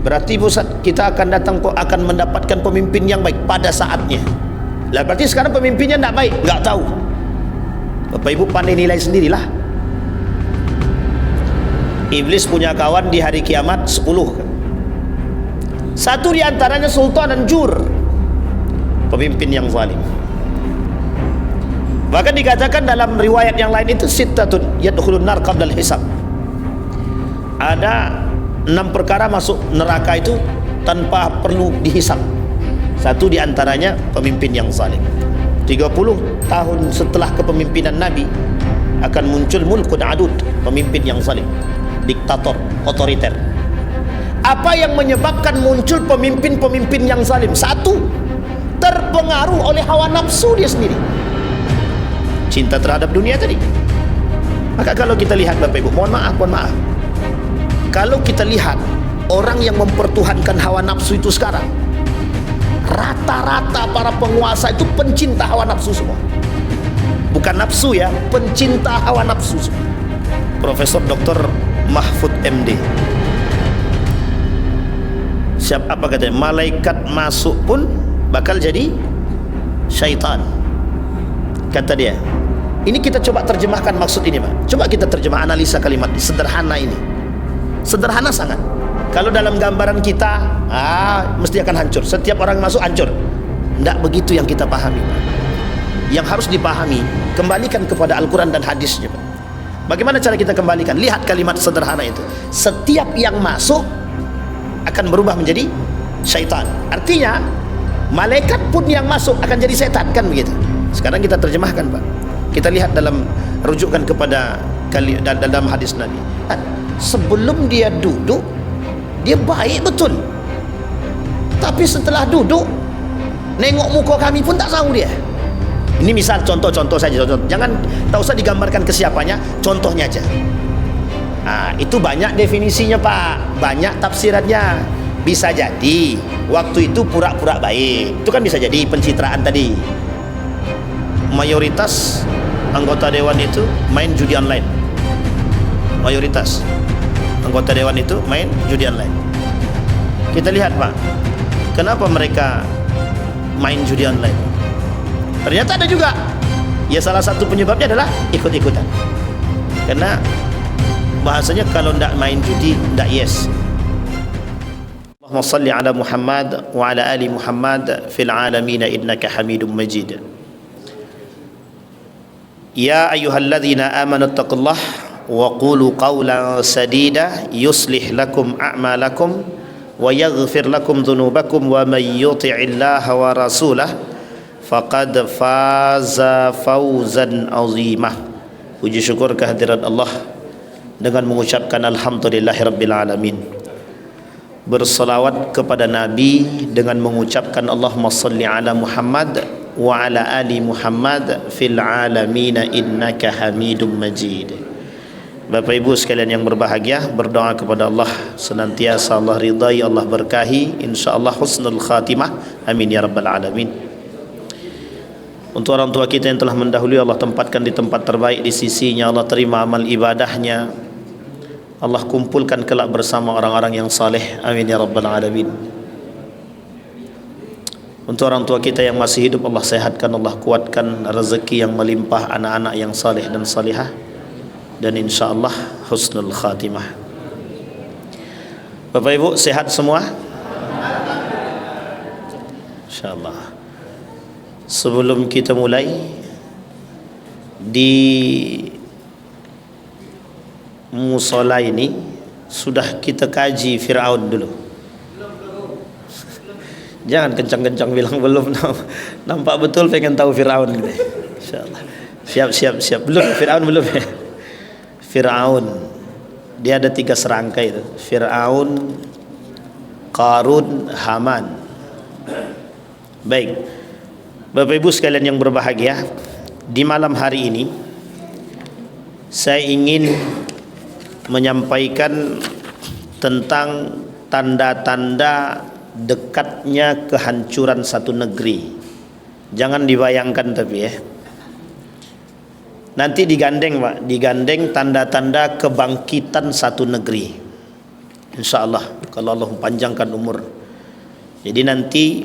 Berarti Ustaz, kita akan mendapatkan pemimpin yang baik pada saatnya. Lah berarti sekarang pemimpinnya tidak baik, nggak tahu. Bapak Ibu pandai nilai sendirilah. Iblis punya kawan di hari kiamat 10. Satu di antaranya sultan dan jur, pemimpin yang zalim. Bahkan dikatakan dalam riwayat yang lain itu sittatun yadkhulun nar qabla al-hisab. Ada 6 perkara masuk neraka itu tanpa perlu dihisab. Satu di antaranya pemimpin yang zalim. 30 tahun setelah kepemimpinan Nabi akan muncul mulkun adud, pemimpin yang zalim, diktator, otoriter. Apa yang menyebabkan muncul pemimpin-pemimpin yang zalim? Satu, terpengaruh oleh hawa nafsu dia sendiri, cinta terhadap dunia tadi. Maka kalau kita lihat Bapak Ibu, mohon maaf, kalau kita lihat orang yang mempertuhankan hawa nafsu itu sekarang, rata-rata para penguasa itu pencinta hawa nafsu semua. Bukan nafsu ya, pencinta hawa nafsu semua. Profesor Dr. Mahfud MD, apa katanya, malaikat masuk pun bakal jadi syaitan, kata dia. Ini kita coba terjemahkan maksud ini, Pak. Coba kita terjemah, analisa kalimat ini. Sederhana ini, sederhana sangat. Kalau dalam gambaran kita, mesti akan hancur. Setiap orang masuk hancur. Tidak begitu yang kita pahami, Pak. Yang harus dipahami, kembalikan kepada Al-Quran dan hadisnya, Pak. Bagaimana cara kita kembalikan? Lihat kalimat sederhana itu. Setiap yang masuk akan berubah menjadi syaitan. Artinya malaikat pun yang masuk akan jadi setan, kan begitu. Sekarang kita terjemahkan, Pak. Kita lihat dalam rujukan kepada dalam hadis Nabi. Sebelum dia duduk, dia baik betul. Tapi setelah duduk, nengok muka kami pun tak tahu dia. Ini misal contoh saja. Jangan, tak usah digambarkan ke siapanya, contohnya aja. Itu banyak definisinya, Pak, banyak tafsirannya. Bisa jadi waktu itu pura-pura baik, itu kan bisa jadi pencitraan tadi. Mayoritas anggota dewan itu main judi online. Mayoritas anggota dewan itu main judi online. Kita lihat, Pak, kenapa mereka main judi online? Ternyata ada juga. Ya, salah satu penyebabnya adalah ikut-ikutan. Karena bahasanya kalau tidak main judi, tidak yes. Allahumma salli ala Muhammad wa ala ali Muhammad fil alamin innaka Hamidum Majid. Ya ayyuhalladzina amanu taqullah wa qulu qawlan sadida yuslih lakum a'malakum wa yaghfir lakum dhunubakum wa may yuti'illaha wa rasulah faqad faza fawzan azimah. Puji syukur kehadirat Allah dengan mengucapkan alhamdulillahirabbil alamin, bersalawat kepada Nabi dengan mengucapkan Allahumma salli ala Muhammad wa ala ali Muhammad fil alamin innaka Hamidum Majid. Bapak Ibu sekalian yang berbahagia, berdoa kepada Allah senantiasa Allah ridai, Allah berkahi, insyaallah husnul khatimah, amin ya rabbal alamin. Untuk orang tua kita yang telah mendahului, Allah tempatkan di tempat terbaik di sisinya, Allah terima amal ibadahnya, Allah kumpulkan kelak bersama orang-orang yang saleh, amin ya rabbal alamin. Untuk orang tua kita yang masih hidup, Allah sehatkan, Allah kuatkan rezeki yang melimpah, anak-anak yang saleh dan salihah, dan insyaallah husnul khatimah. Bapak Ibu sehat semua? Insyaallah. Sebelum kita mulai, di musola ini sudah kita kaji Fir'aun dulu. Jangan kencang-kencang bilang belum. Nampak betul pengen tahu Fir'aun gitu. Insyaallah. Siap. Belum, Fir'aun belum ya. Fir'aun dia ada 3 serangkai itu. Fir'aun, Qarun, Haman. Baik. Bapak Ibu sekalian yang berbahagia, di malam hari ini saya ingin menyampaikan tentang tanda-tanda dekatnya kehancuran satu negeri. Jangan dibayangkan tapi ya. Nanti digandeng, Pak, digandeng tanda-tanda kebangkitan satu negeri. insyaallah kalau Allah panjangkan umur. Jadi nanti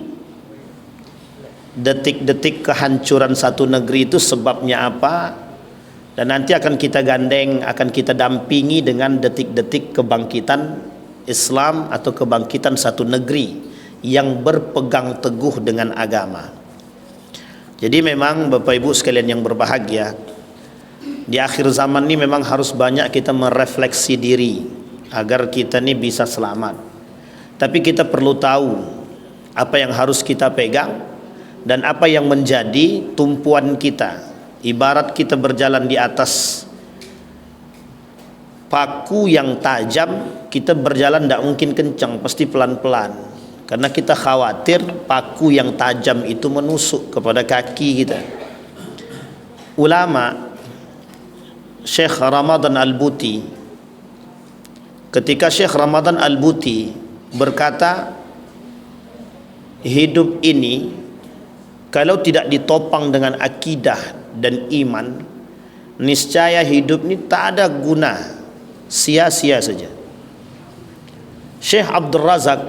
detik-detik kehancuran satu negeri itu sebabnya apa, dan nanti akan kita gandeng, akan kita dampingi dengan detik-detik kebangkitan Islam atau kebangkitan satu negeri yang berpegang teguh dengan agama. Jadi memang Bapak Ibu sekalian yang berbahagia, di akhir zaman ini memang harus banyak kita merefleksi diri agar kita ini bisa selamat. Tapi kita perlu tahu apa yang harus kita pegang dan apa yang menjadi tumpuan kita. Ibarat kita berjalan di atas paku yang tajam, kita berjalan tidak mungkin kencang, pasti pelan-pelan, karena kita khawatir paku yang tajam itu menusuk kepada kaki kita. Ulama Syekh Ramadan Al-Buti, ketika Syekh Ramadan Al-Buti berkata, hidup ini kalau tidak ditopang dengan akidah dan iman, niscaya hidup ini tak ada guna, sia-sia saja. Syekh Abdul Razak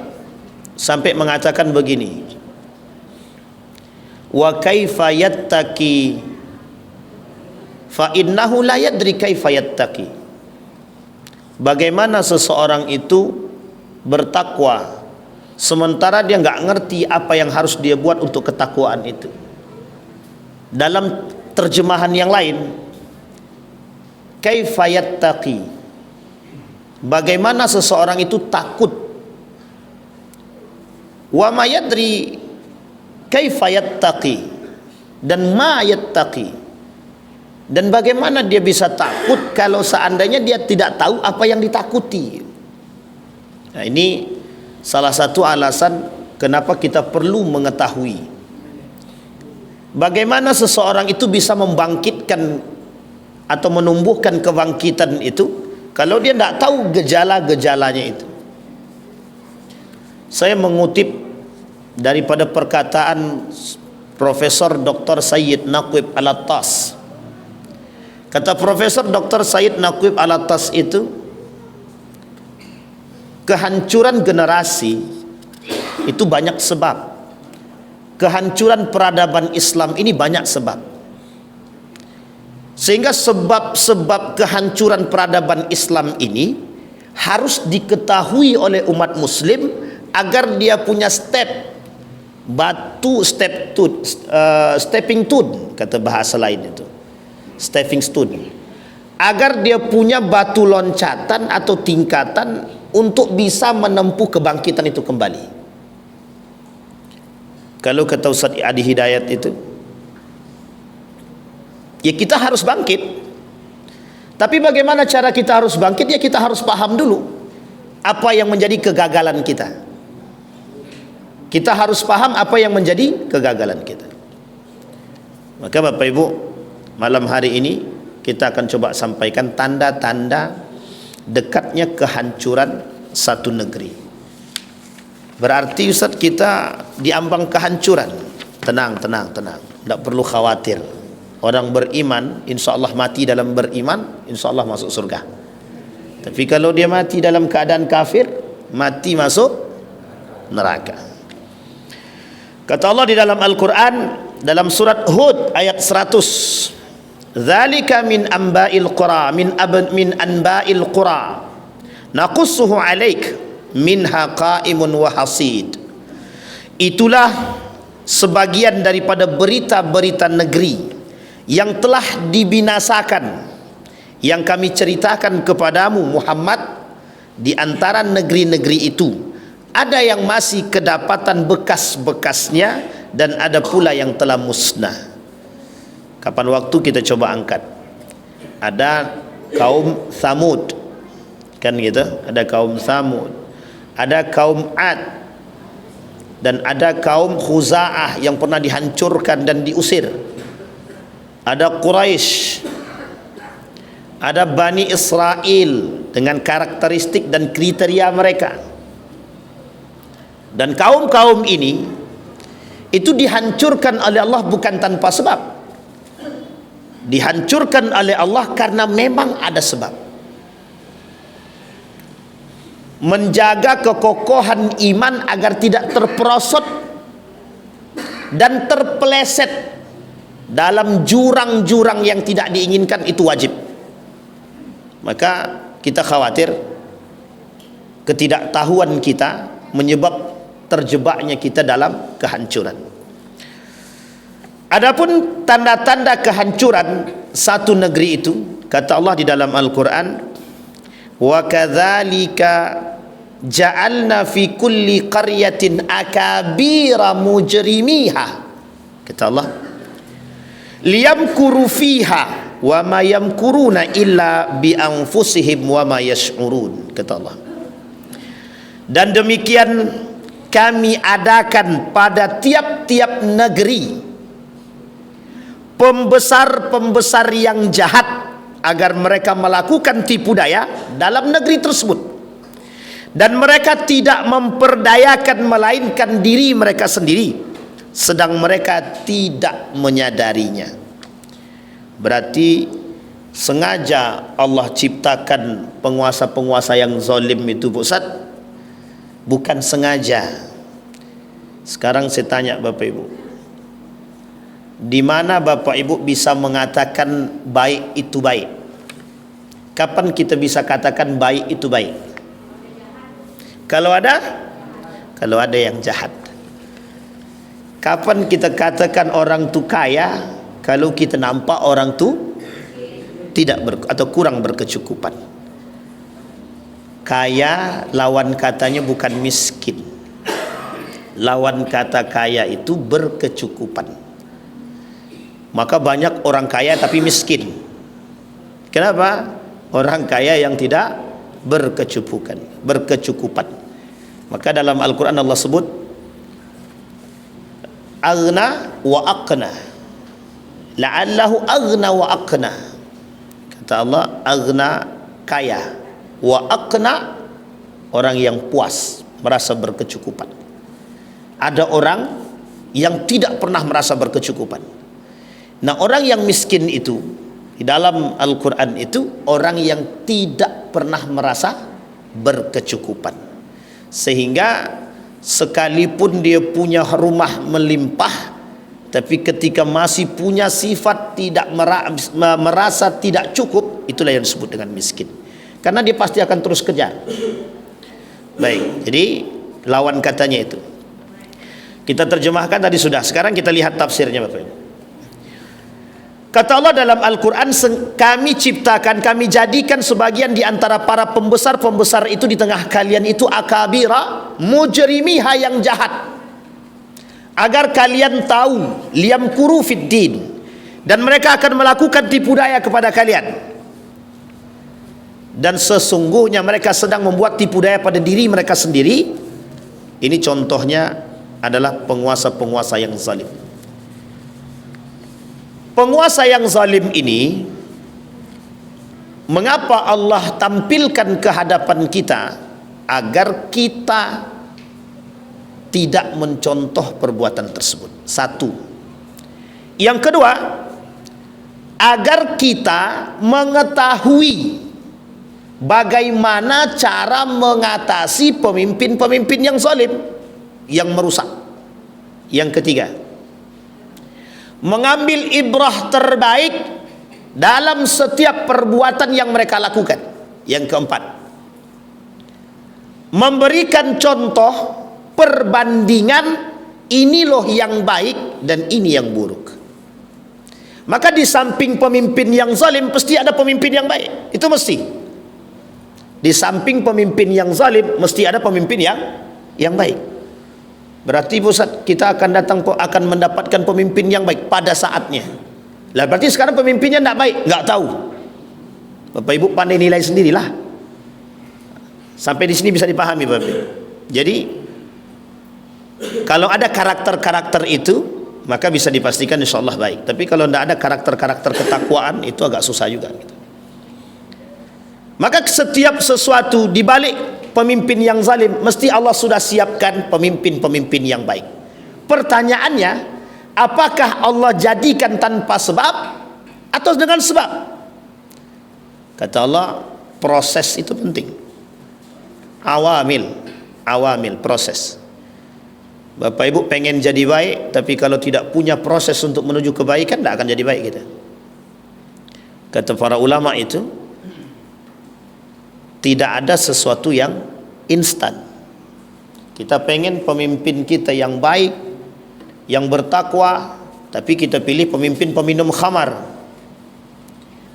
sampai mengatakan begini, wa kaifa yattaqi fa innahu la yadri kaifa yattaqi. Bagaimana seseorang itu bertakwa sementara dia nggak ngerti apa yang harus dia buat untuk ketakwaan itu. Dalam terjemahan yang lain, kaifa yattaqi, bagaimana seseorang itu takut, wa ma yadri kaifa yattaqi, dan ma yattaqi, dan bagaimana dia bisa takut kalau seandainya dia tidak tahu apa yang ditakuti. Nah, ini salah satu alasan kenapa kita perlu mengetahui bagaimana seseorang itu bisa membangkitkan atau menumbuhkan kebangkitan itu kalau dia tidak tahu gejala-gejalanya itu. Saya mengutip daripada perkataan Profesor Dr. Sayyid Naqib Al-Attas. Kata Profesor Dr. Sayyid Naqib Al-Attas itu, kehancuran generasi itu banyak sebab. Kehancuran peradaban Islam ini banyak sebab. Sehingga sebab-sebab kehancuran peradaban Islam ini harus diketahui oleh umat muslim agar dia punya stepping stone, kata bahasa lain itu, stepping stone, agar dia punya batu loncatan atau tingkatan untuk bisa menempuh kebangkitan itu kembali. Kalau kata Ustaz Adi Hidayat itu, ya kita harus bangkit. Tapi bagaimana cara kita harus bangkit? Ya kita harus paham dulu apa yang menjadi kegagalan kita. Kita harus paham apa yang menjadi kegagalan kita. Maka Bapak Ibu, malam hari ini kita akan coba sampaikan tanda-tanda dekatnya kehancuran satu negeri. Berarti Ustaz kita diambang kehancuran. Tenang. Tidak perlu khawatir. Orang beriman insya Allah mati dalam beriman, insya Allah masuk surga. Tapi kalau dia mati dalam keadaan kafir, mati masuk neraka. Kata Allah di dalam Al-Quran, dalam surat Hud ayat 100, Dzalika min amba'il qura min anba'il qura naqussuhu 'alaik minha qa'imun wa hasid. Itulah sebagian daripada berita-berita negeri yang telah dibinasakan yang kami ceritakan kepadamu Muhammad. Di antara negeri-negeri itu ada yang masih kedapatan bekas-bekasnya dan ada pula yang telah musnah. Kapan waktu kita coba angkat. Ada kaum Thamud, kan gitu, ada kaum Thamud, ada kaum Ad, dan ada kaum Khuza'ah yang pernah dihancurkan dan diusir. Ada Quraisy, ada Bani Israel dengan karakteristik dan kriteria mereka. Dan kaum-kaum ini itu dihancurkan oleh Allah bukan tanpa sebab. Dihancurkan oleh Allah karena memang ada sebab. menjaga kekokohan iman agar tidak terperosot dan terpeleset dalam jurang-jurang yang tidak diinginkan, itu wajib. Maka kita khawatir ketidaktahuan kita menyebab terjebaknya kita dalam kehancuran. Adapun tanda-tanda kehancuran satu negeri itu, kata Allah di dalam Al-Quran, wa kadzalika ja'alna fi kulli qaryatin akabira mujrimiha, kata Allah, liyamkuru fiha wa ma yamkuruna illa bi anfusihim wa ma yash'urun, kata Allah. Dan demikian kami adakan pada tiap-tiap negeri pembesar-pembesar yang jahat agar mereka melakukan tipu daya dalam negeri tersebut, dan mereka tidak memperdayakan melainkan diri mereka sendiri, sedang mereka tidak menyadarinya. Berarti sengaja Allah ciptakan penguasa-penguasa yang zalim itu, Pak Ustaz? Bukan sengaja. Sekarang saya tanya Bapak Ibu, di mana Bapak Ibu bisa mengatakan baik itu baik? Kapan kita bisa katakan baik itu baik? Kalau ada yang jahat. Kapan kita katakan orang tu kaya? Kalau kita nampak orang tu atau kurang berkecukupan. Kaya lawan katanya bukan miskin. Lawan kata kaya itu berkecukupan. Maka banyak orang kaya tapi miskin. Kenapa? Orang kaya yang tidak berkecukupan. Maka dalam Al-Quran Allah sebut aghna wa aqna, la'allahu aghna wa aqna. Kata Allah, aghna kaya, wa aqna orang yang puas, merasa berkecukupan. Ada orang yang tidak pernah merasa berkecukupan. Nah, orang yang miskin itu di dalam Al-Quran itu orang yang tidak pernah merasa berkecukupan, sehingga sekalipun dia punya rumah melimpah, tapi ketika masih punya sifat tidak merasa tidak cukup, itulah yang disebut dengan miskin, karena dia pasti akan terus kejar. Baik, jadi lawan katanya itu kita terjemahkan tadi sudah. Sekarang kita lihat tafsirnya Bapak Ibu. Kata Allah dalam Al-Quran, kami ciptakan, kami jadikan sebagian di antara para pembesar-pembesar itu di tengah kalian itu akabira mujrimiha, yang jahat, agar kalian tahu liyamkuru fid din, dan mereka akan melakukan tipu daya kepada kalian, dan sesungguhnya mereka sedang membuat tipu daya pada diri mereka sendiri. Ini contohnya adalah penguasa-penguasa yang zalim. Penguasa yang zalim ini, mengapa Allah tampilkan ke hadapan kita? Agar kita tidak mencontoh perbuatan tersebut. Satu. Yang kedua, agar kita mengetahui bagaimana cara mengatasi pemimpin-pemimpin yang zalim, yang merusak. Yang ketiga, mengambil ibrah terbaik dalam setiap perbuatan yang mereka lakukan. Yang keempat, memberikan contoh perbandingan, ini loh yang baik dan ini yang buruk. Maka di samping pemimpin yang zalim pasti ada pemimpin yang baik. Itu mesti. Di samping pemimpin yang zalim mesti ada pemimpin yang baik. Berarti Ustaz, kita akan mendapatkan pemimpin yang baik pada saatnya. Lah berarti sekarang pemimpinnya tidak baik, nggak tahu. Bapak Ibu pandai nilai sendirilah. Sampai di sini bisa dipahami Bapak Ibu. Jadi kalau ada karakter-karakter itu, maka bisa dipastikan insya Allah baik. Tapi kalau tidak ada karakter-karakter ketakwaan, itu agak susah juga gitu. Maka setiap sesuatu di balik pemimpin yang zalim, mesti Allah sudah siapkan pemimpin-pemimpin yang baik. Pertanyaannya, apakah Allah jadikan tanpa sebab atau dengan sebab? Kata Allah, proses itu penting. awamil proses. Bapak Ibu pengen jadi baik, tapi kalau tidak punya proses untuk menuju kebaikan, tidak akan jadi baik kita. Kata para ulama itu, tidak ada sesuatu yang instan. Kita pengen pemimpin kita yang baik, yang bertakwa, tapi kita pilih pemimpin peminum khamar.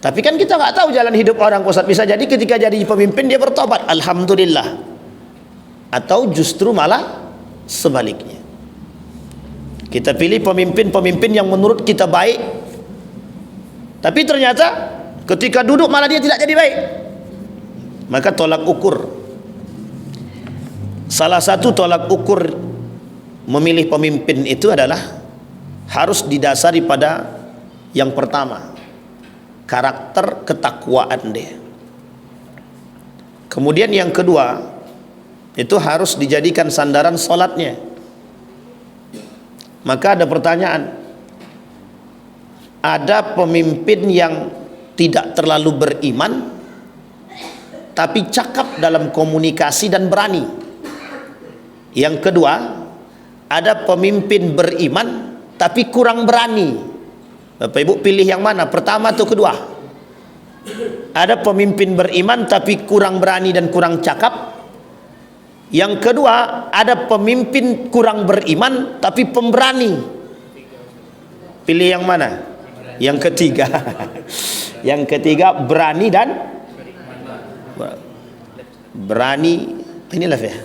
Tapi kan kita nggak tahu jalan hidup orang, Ustaz. Bisa jadi ketika jadi pemimpin dia bertobat, alhamdulillah. Atau justru malah sebaliknya. Kita pilih pemimpin-pemimpin yang menurut kita baik, tapi ternyata ketika duduk malah dia tidak jadi baik. Maka tolak ukur, salah satu tolak ukur memilih pemimpin itu adalah harus didasari pada yang pertama, karakter ketakwaan dia. Kemudian yang kedua, itu harus dijadikan sandaran solatnya. Maka ada pertanyaan, ada pemimpin yang tidak terlalu beriman tapi cakap dalam komunikasi dan berani. Yang kedua, ada pemimpin beriman tapi kurang berani. Bapak Ibu pilih yang mana? Pertama atau kedua? Ada pemimpin beriman tapi kurang berani dan kurang cakap. Yang kedua, ada pemimpin kurang beriman tapi pemberani. Pilih yang mana? Yang ketiga. Yang ketiga, berani dan inilah ya,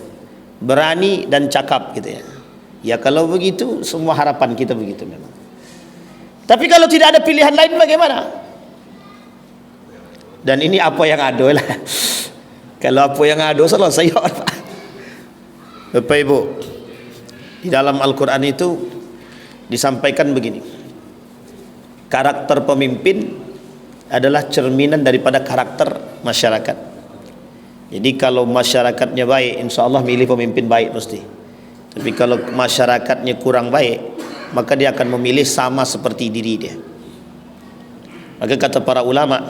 berani dan cakap gitu ya. Ya kalau begitu semua harapan kita begitu memang. Tapi kalau tidak ada pilihan lain bagaimana? Dan ini apa yang ada lah. Kalau apa yang ada selesai. Bapak Ibu, di dalam Al-Quran itu disampaikan begini, karakter pemimpin adalah cerminan daripada karakter masyarakat. Jadi kalau masyarakatnya baik, insya Allah milih pemimpin baik mesti. Tapi kalau masyarakatnya kurang baik, maka dia akan memilih sama seperti diri dia. Maka kata para ulama,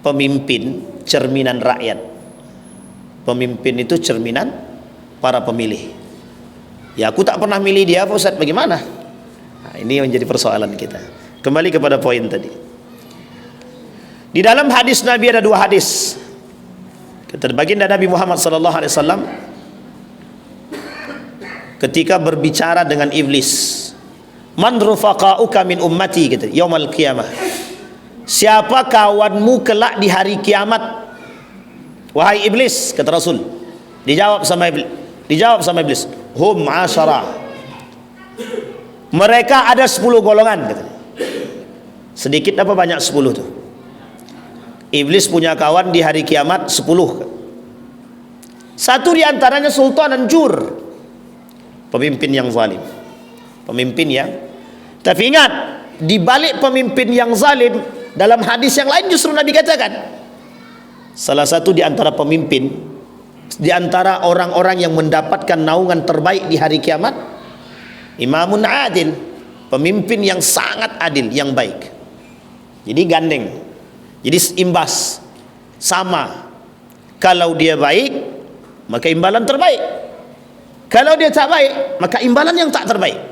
pemimpin cerminan rakyat. Pemimpin itu cerminan para pemilih. Ya aku tak pernah milih dia, Pak Ustaz, bagaimana? Nah, ini yang menjadi persoalan kita. Kembali kepada poin tadi. Di dalam hadis Nabi ada dua hadis. Kata baginda Nabi Muhammad SAW ketika berbicara dengan iblis, man rufaqa'uka min ummati, gitu, yaumal qiyamah. Siapa kawanmu kelak di hari kiamat? Wahai iblis, kata Rasul. Dijawab sama iblis, hum asyara. Mereka ada 10 golongan, kata. Sedikit apa banyak 10 tuh? Iblis punya kawan di hari kiamat 10. Satu di antaranya sultan dan jur, pemimpin yang zalim. Pemimpin yang, tapi ingat, di balik pemimpin yang zalim, dalam hadis yang lain justru Nabi katakan, salah satu di antara pemimpin, di antara orang-orang yang mendapatkan naungan terbaik di hari kiamat, imamun adil, pemimpin yang sangat adil, yang baik. Jadi gandeng, jadi imbas sama. Kalau dia baik, maka imbalan terbaik. Kalau dia tak baik, maka imbalan yang tak terbaik.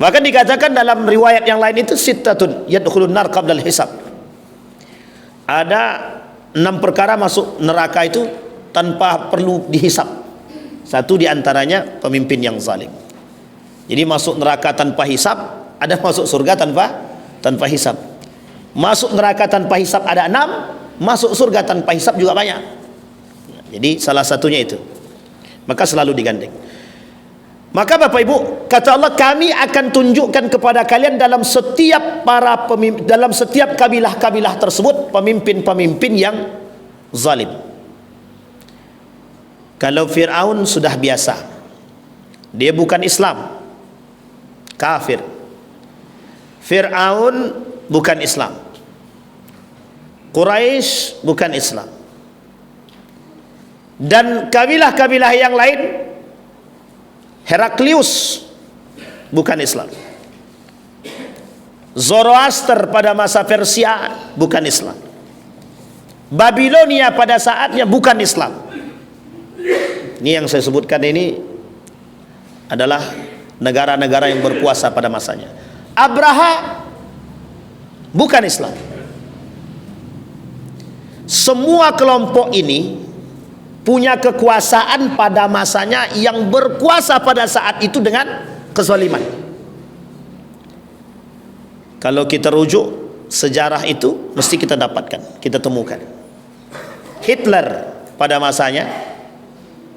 Bahkan dikatakan dalam riwayat yang lain itu, sittatun yadkhulun nar qabla al-hisab. Ada 6 perkara masuk neraka itu tanpa perlu dihisap. Satu di antaranya pemimpin yang zalim. Jadi masuk neraka tanpa hisap, ada masuk surga tanpa hisap. Masuk neraka tanpa hisap ada 6, masuk surga tanpa hisap juga banyak. Jadi salah satunya itu. Maka selalu digandeng. Maka Bapak Ibu, kata Allah, kami akan tunjukkan kepada kalian dalam setiap para pemimpin, dalam setiap kabilah-kabilah tersebut, pemimpin-pemimpin yang zalim. Kalau Fir'aun sudah biasa, dia bukan Islam, kafir. Fir'aun bukan Islam, Quraisy bukan Islam, dan kabilah-kabilah yang lain, Heraklius bukan Islam, Zoroaster pada masa Persia bukan Islam, Babilonia pada saatnya bukan Islam. Ini yang saya sebutkan ini adalah negara-negara yang berkuasa pada masanya. Abraha bukan Islam. Semua kelompok ini punya kekuasaan pada masanya yang berkuasa pada saat itu dengan kezaliman. Kalau kita rujuk sejarah itu, mesti kita dapatkan, kita temukan. Hitler pada masanya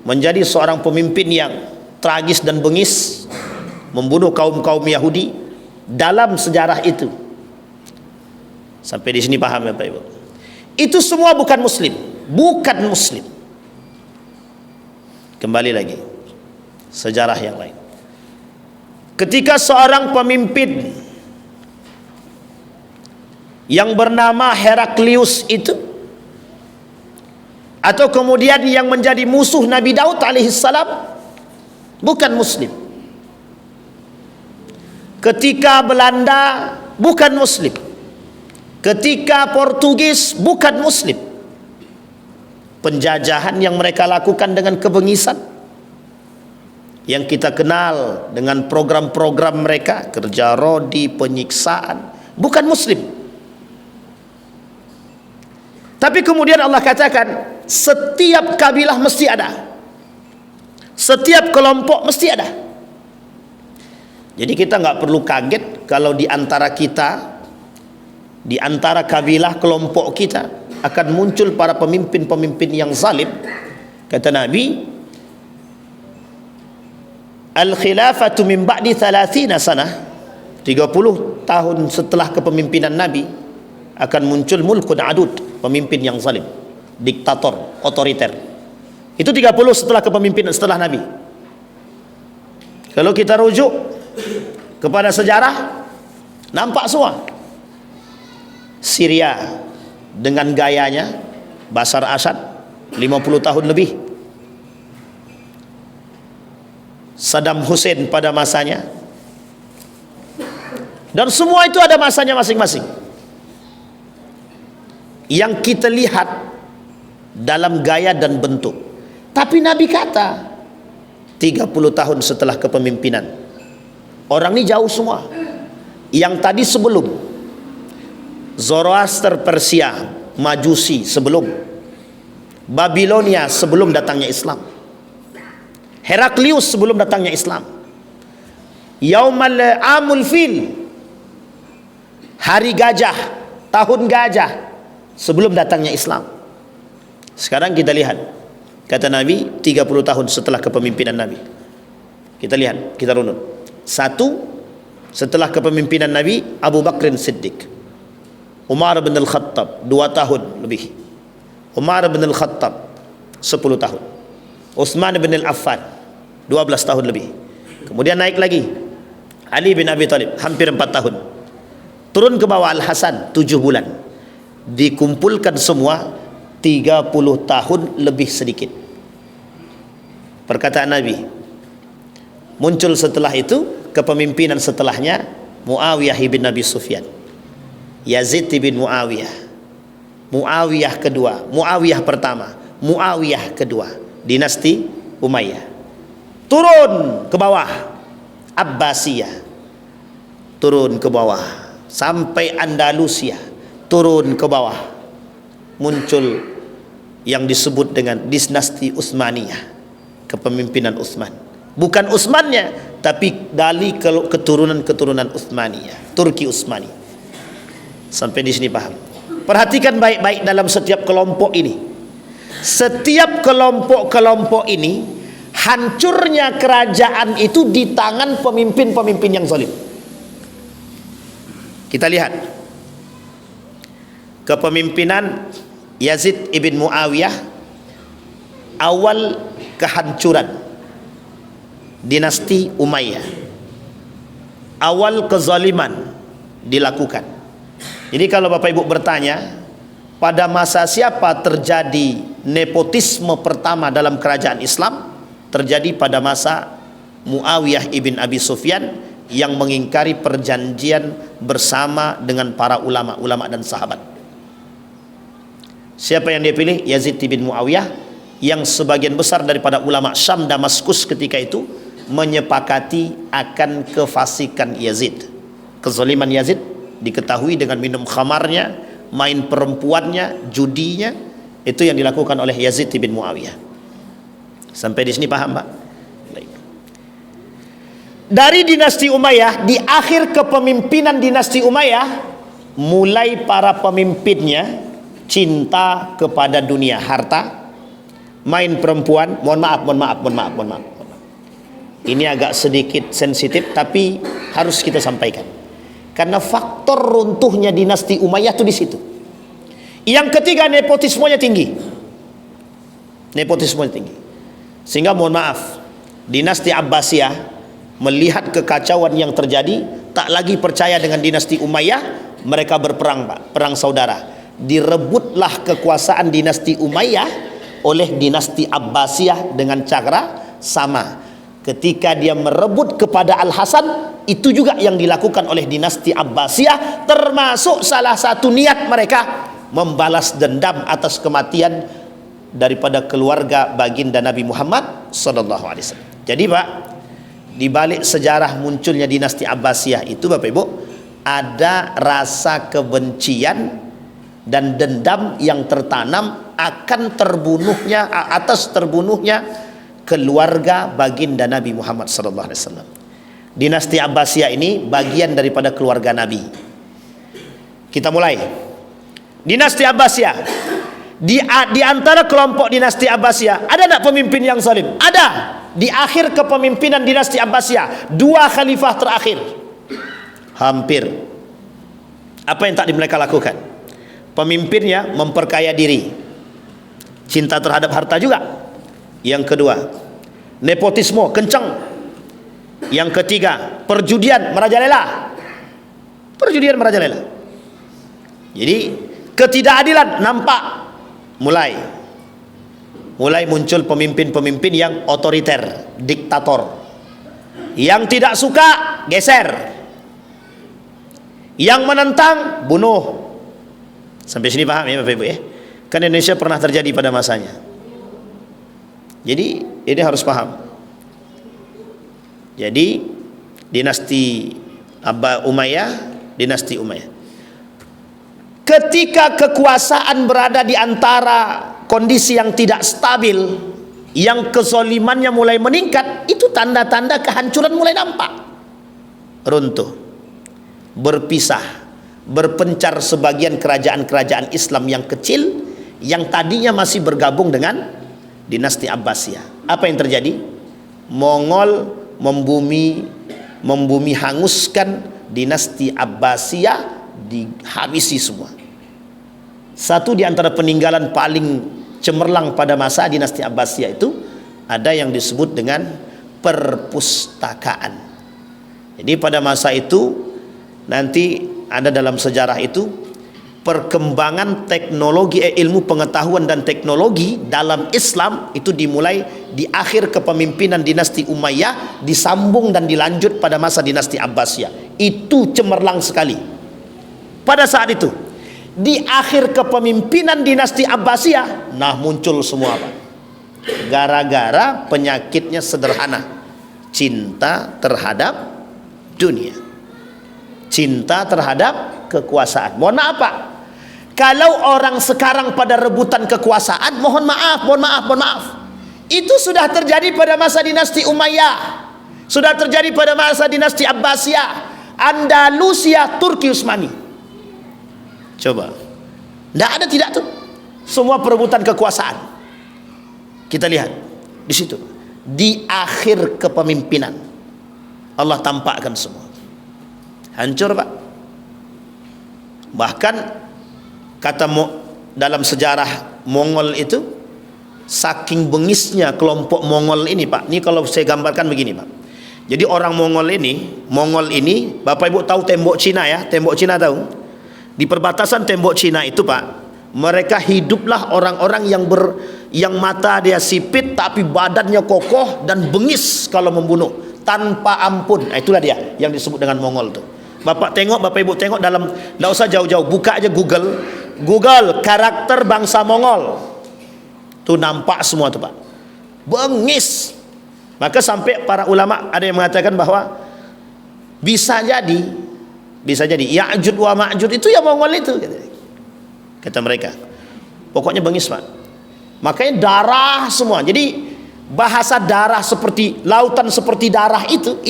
menjadi seorang pemimpin yang tragis dan bengis, membunuh kaum-kaum Yahudi dalam sejarah itu. Sampai di sini paham ya Pak Ibu? Itu semua bukan Muslim, bukan Muslim. Kembali lagi sejarah yang lain. Ketika seorang pemimpin yang bernama Heraklius itu, atau kemudian yang menjadi musuh Nabi Daud alaihissalam, bukan Muslim. Ketika Belanda, bukan Muslim. Ketika Portugis, bukan Muslim. Penjajahan yang mereka lakukan dengan kebengisan, yang kita kenal dengan program-program mereka, kerja rodi, penyiksaan, bukan Muslim. Tapi kemudian Allah katakan setiap kabilah mesti ada, setiap kelompok mesti ada. Jadi kita nggak perlu kaget kalau di antara kita, di antara kabilah kelompok kita akan muncul para pemimpin-pemimpin yang zalim. Kata Nabi, al-khilafatu min ba'di 30 sanah, 30 tahun setelah kepemimpinan Nabi akan muncul mulkun adud, pemimpin yang zalim, diktator, otoriter. Itu 30 setelah kepemimpinan setelah Nabi. Kalau kita rujuk kepada sejarah, nampak semua. Syria dengan gayanya Bashar Assad 50 tahun lebih. Saddam Hussein pada masanya. Dan semua itu ada masanya masing-masing. Yang kita lihat dalam gaya dan bentuk. Tapi Nabi kata 30 tahun setelah kepemimpinan, orang ini jauh semua. Yang tadi sebelum Zoroaster Persia, Majusi sebelum, Babilonia sebelum datangnya Islam, Heraklius sebelum datangnya Islam, Yaumal Amul Fil, hari gajah, tahun gajah sebelum datangnya Islam. Sekarang kita lihat, kata Nabi 30 tahun setelah kepemimpinan Nabi. Kita lihat, kita runut. 1, setelah kepemimpinan Nabi, Abu Bakrin Siddiq. Umar bin Al-Khattab 2 tahun lebih. Umar bin Al-Khattab 10 tahun. Utsman bin Al-Affan 12 tahun lebih. Kemudian naik lagi Ali bin Abi Thalib hampir 4 tahun. Turun ke bawah Al-Hasan 7 bulan. Dikumpulkan semua 30 tahun lebih sedikit. Perkataan Nabi. Muncul setelah itu kepemimpinan setelahnya Muawiyah bin Abi Sufyan, Yazid bin Muawiyah, Muawiyah kedua, Muawiyah pertama, Muawiyah kedua, dinasti Umayyah. Turun ke bawah Abbasiyah, turun ke bawah sampai Andalusia, turun ke bawah, muncul yang disebut dengan dinasti Utsmaniyah, kepemimpinan Utsman. Bukan Utsmannya, tapi dari keturunan-keturunan Utsmaniyah, Turki Utsmani. Sampai di sini paham? Perhatikan baik-baik dalam setiap kelompok ini. Setiap kelompok-kelompok ini, hancurnya kerajaan itu di tangan pemimpin-pemimpin yang zalim. Kita lihat kepemimpinan Yazid ibn Muawiyah, awal kehancuran dinasti Umayyah, awal kezaliman dilakukan. Jadi kalau Bapak Ibu bertanya, pada masa siapa terjadi nepotisme pertama dalam kerajaan Islam? Terjadi pada masa Muawiyah ibn Abi Sufyan yang mengingkari perjanjian bersama dengan para ulama dan sahabat. Siapa yang dia pilih? Yazid bin Muawiyah, yang sebagian besar daripada ulama Syam Damaskus ketika itu menyepakati akan kefasikan Yazid. Kezaliman Yazid diketahui dengan minum khamarnya, main perempuannya, judinya, itu yang dilakukan oleh Yazid bin Muawiyah. Sampai di sini paham, Pak? Baik. Dari dinasti Umayyah, di akhir kepemimpinan dinasti Umayyah, mulai para pemimpinnya cinta kepada dunia, harta, main perempuan. Mohon maaf. Ini agak sedikit sensitif, tapi harus kita sampaikan. Karena faktor runtuhnya dinasti Umayyah itu di situ. Yang ketiga, nepotismenya tinggi. Sehingga mohon maaf, dinasti Abbasiyah melihat kekacauan yang terjadi, tak lagi percaya dengan dinasti Umayyah, mereka berperang, Pak, perang saudara. Direbutlah kekuasaan dinasti Umayyah oleh dinasti Abbasiyah dengan cara sama. Ketika dia merebut kepada Al-Hasan, itu juga yang dilakukan oleh dinasti Abbasiyah, termasuk salah satu niat mereka membalas dendam atas kematian daripada keluarga baginda Nabi Muhammad sallallahu alaihi wasallam. Jadi, Pak, di balik sejarah munculnya dinasti Abbasiyah itu, Bapak Ibu, ada rasa kebencian dan dendam yang tertanam akan atas terbunuhnya keluarga baginda Nabi Muhammad sallallahu alaihi wasallam. Dinasti Abbasiyah ini bagian daripada keluarga Nabi. Kita mulai. Dinasti Abbasiyah. Di antara kelompok dinasti Abbasiyah, ada tak pemimpin yang zalim? Ada. Di akhir kepemimpinan dinasti Abbasiyah, 2 khalifah terakhir. Hampir. Apa yang tak mereka lakukan? Pemimpinnya memperkaya diri. Cinta terhadap harta juga. Yang kedua, nepotisme kencang. Yang ketiga, perjudian merajalela. Jadi ketidakadilan nampak. Mulai muncul pemimpin-pemimpin yang otoriter, diktator. Yang tidak suka, geser. Yang menentang, bunuh. Sampai sini paham ya, Bapak Ibu ya? Kan Indonesia pernah terjadi pada masanya. Jadi ini harus paham. Jadi dinasti Umayyah, ketika kekuasaan berada di antara kondisi yang tidak stabil, yang kezalimannya mulai meningkat, itu tanda-tanda kehancuran mulai nampak. Runtuh, berpisah, berpencar sebagian kerajaan-kerajaan Islam yang kecil yang tadinya masih bergabung dengan dinasti Abbasiyah. Apa yang terjadi? Mongol membumi hanguskan dinasti Abbasiyah, dihabisi semua. Satu di antara peninggalan paling cemerlang pada masa dinasti Abbasiyah itu ada yang disebut dengan perpustakaan. Jadi pada masa itu nanti ada dalam sejarah itu perkembangan teknologi, ilmu pengetahuan dan teknologi dalam Islam itu dimulai di akhir kepemimpinan dinasti Umayyah, disambung dan dilanjut pada masa dinasti Abbasiyah. Itu cemerlang sekali. Pada saat itu, di akhir kepemimpinan dinasti Abbasiyah, nah muncul semua, Pak. Gara-gara penyakitnya sederhana, cinta terhadap dunia, cinta terhadap kekuasaan. Mohon maaf, Pak, kalau orang sekarang pada rebutan kekuasaan, mohon maaf, itu sudah terjadi pada masa dinasti Umayyah, sudah terjadi pada masa dinasti Abbasiyah, Andalusia, Turki Utsmani. Coba, tidak tuh semua perebutan kekuasaan. Kita lihat di situ, di akhir kepemimpinan Allah tampakkan semua hancur, Pak. Bahkan kata dalam sejarah Mongol itu, saking bengisnya kelompok Mongol ini, Pak. Ini kalau saya gambarkan begini, Pak. Jadi orang Mongol ini, Bapak Ibu tahu tembok Cina ya? Tembok Cina tahu? Di perbatasan tembok Cina itu, Pak, mereka hiduplah orang-orang yang mata dia sipit tapi badannya kokoh dan bengis kalau membunuh tanpa ampun. Nah, itulah dia yang disebut dengan Mongol tuh. Bapak Ibu tengok dalam, tidak usah jauh-jauh, buka aja Google, Google karakter bangsa Mongol, tuh nampak semua tuh Pak, bengis. Maka sampai para ulama ada yang mengatakan bahwa bisa jadi Ya'jud wa Ma'jud itu ya Mongol itu, kata mereka. Pokoknya bengis Pak, makanya darah semua. Jadi bahasa darah seperti lautan seperti darah itu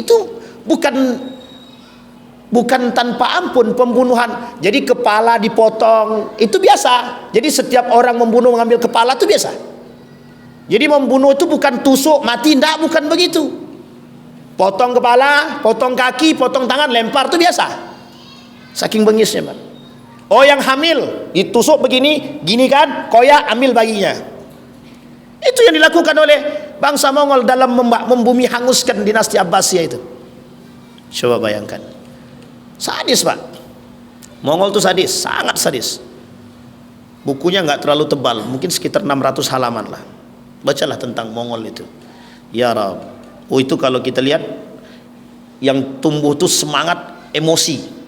bukan tanpa ampun pembunuhan. Jadi kepala dipotong itu biasa. Jadi setiap orang membunuh mengambil kepala itu biasa. Jadi membunuh itu bukan tusuk mati, enggak, bukan begitu. Potong kepala, potong kaki, potong tangan, lempar itu biasa. Saking bengisnya Pak. Oh yang hamil ditusuk begini, gini kan, koyak ambil bayinya. Itu yang dilakukan oleh bangsa Mongol dalam membumi hanguskan dinasti Abbasiyah itu. Coba bayangkan. Sadis Pak. Mongol itu sadis, sangat sadis. Bukunya nggak terlalu tebal, mungkin sekitar 600 halaman lah. Bacalah tentang Mongol itu. Ya Rab. Oh itu kalau kita lihat yang tumbuh itu semangat, emosi.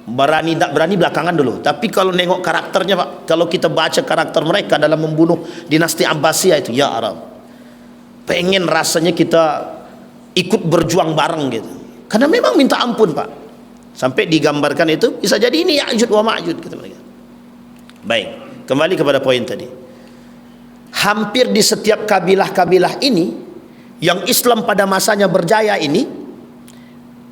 Berani tak berani belakangan dulu. Tapi kalau nengok karakternya Pak, kalau kita baca karakter mereka dalam membunuh dinasti Abbasiyah itu, ya Arab, pengen rasanya kita ikut berjuang bareng gitu. Karena memang minta ampun Pak. Sampai digambarkan itu bisa jadi ini Ya'jud wa Ma'jud kata mereka. Baik, kembali kepada poin tadi. Hampir di setiap kabilah-kabilah ini yang Islam pada masanya berjaya ini,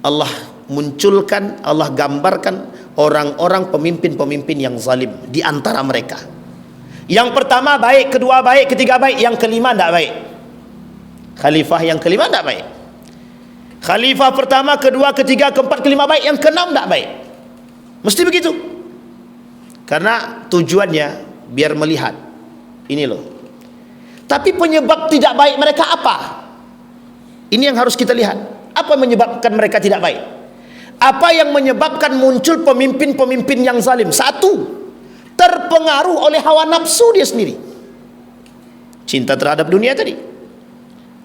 Allah munculkan, Allah gambarkan orang-orang pemimpin-pemimpin yang zalim di antara mereka. Yang pertama baik, kedua baik, ketiga baik, yang kelima tidak baik. Khalifah yang kelima tidak baik. Khalifah pertama, kedua, ketiga, keempat, kelima baik, yang keenam tidak baik. Mesti begitu. Karena tujuannya biar melihat ini loh. Tapi penyebab tidak baik mereka apa? Ini yang harus kita lihat. Apa yang menyebabkan mereka tidak baik? Apa yang menyebabkan muncul pemimpin-pemimpin yang zalim? Satu, terpengaruh oleh hawa nafsu dia sendiri, cinta terhadap dunia tadi.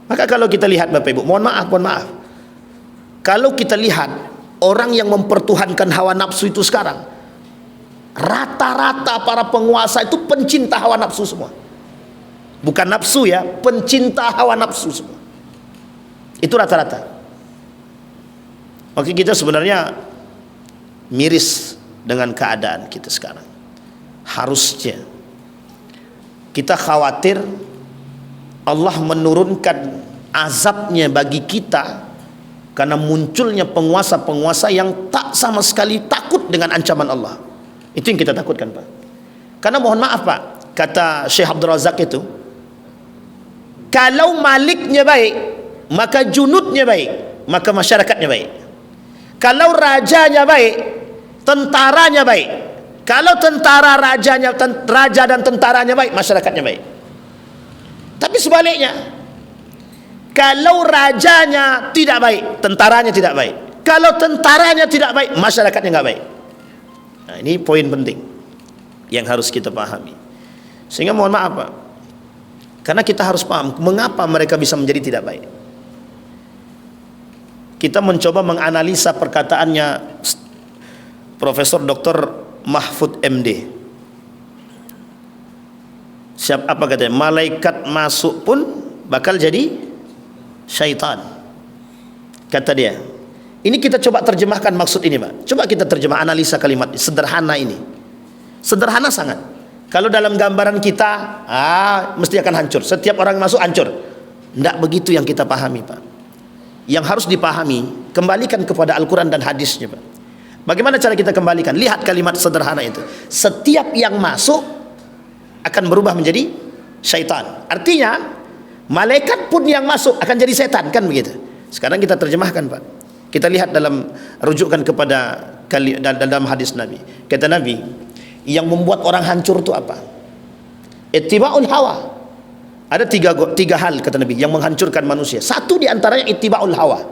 Maka kalau kita lihat Bapak Ibu, mohon maaf, kalau kita lihat orang yang mempertuhankan hawa nafsu itu sekarang, rata-rata para penguasa itu pencinta hawa nafsu semua. Bukan nafsu ya, pencinta hawa nafsu semua. Itu rata-rata. Maka kita sebenarnya miris dengan keadaan kita sekarang. Harusnya kita khawatir Allah menurunkan azabnya bagi kita karena munculnya penguasa-penguasa yang tak sama sekali takut dengan ancaman Allah. Itu yang kita takutkan Pak. Karena mohon maaf Pak, kata Syekh Abdul Razak itu, kalau maliknya baik, maka junudnya baik, maka masyarakatnya baik. Kalau rajanya baik, tentaranya baik. Kalau tentara raja dan tentaranya baik, masyarakatnya baik. Tapi sebaliknya, kalau rajanya tidak baik, tentaranya tidak baik. Kalau tentaranya tidak baik, masyarakatnya nggak baik. Nah, ini poin penting yang harus kita pahami. Sehingga mohon maaf Pak, karena kita harus paham mengapa mereka bisa menjadi tidak baik. Kita mencoba menganalisa perkataannya Profesor Dr. Mahfud MD. Apa katanya? Malaikat masuk pun bakal jadi syaitan, kata dia. Ini kita coba terjemahkan maksud ini Pak. Coba kita terjemah, analisa kalimat sederhana ini. Sederhana sangat. Kalau dalam gambaran kita, mesti akan hancur. Setiap orang masuk hancur. Tidak begitu yang kita pahami Pak. Yang harus dipahami, kembalikan kepada Al-Quran dan hadisnya Pak. Bagaimana cara kita kembalikan? Lihat kalimat sederhana itu. Setiap yang masuk akan berubah menjadi syaitan. Artinya malaikat pun yang masuk akan jadi setan, kan begitu. Sekarang kita terjemahkan Pak. Kita lihat dalam rujukan kepada dalam hadis Nabi. Kata Nabi, yang membuat orang hancur itu apa? Ittiba'ul hawa. Ada tiga hal kata Nabi yang menghancurkan manusia. Satu diantaranya ittiba'ul hawa.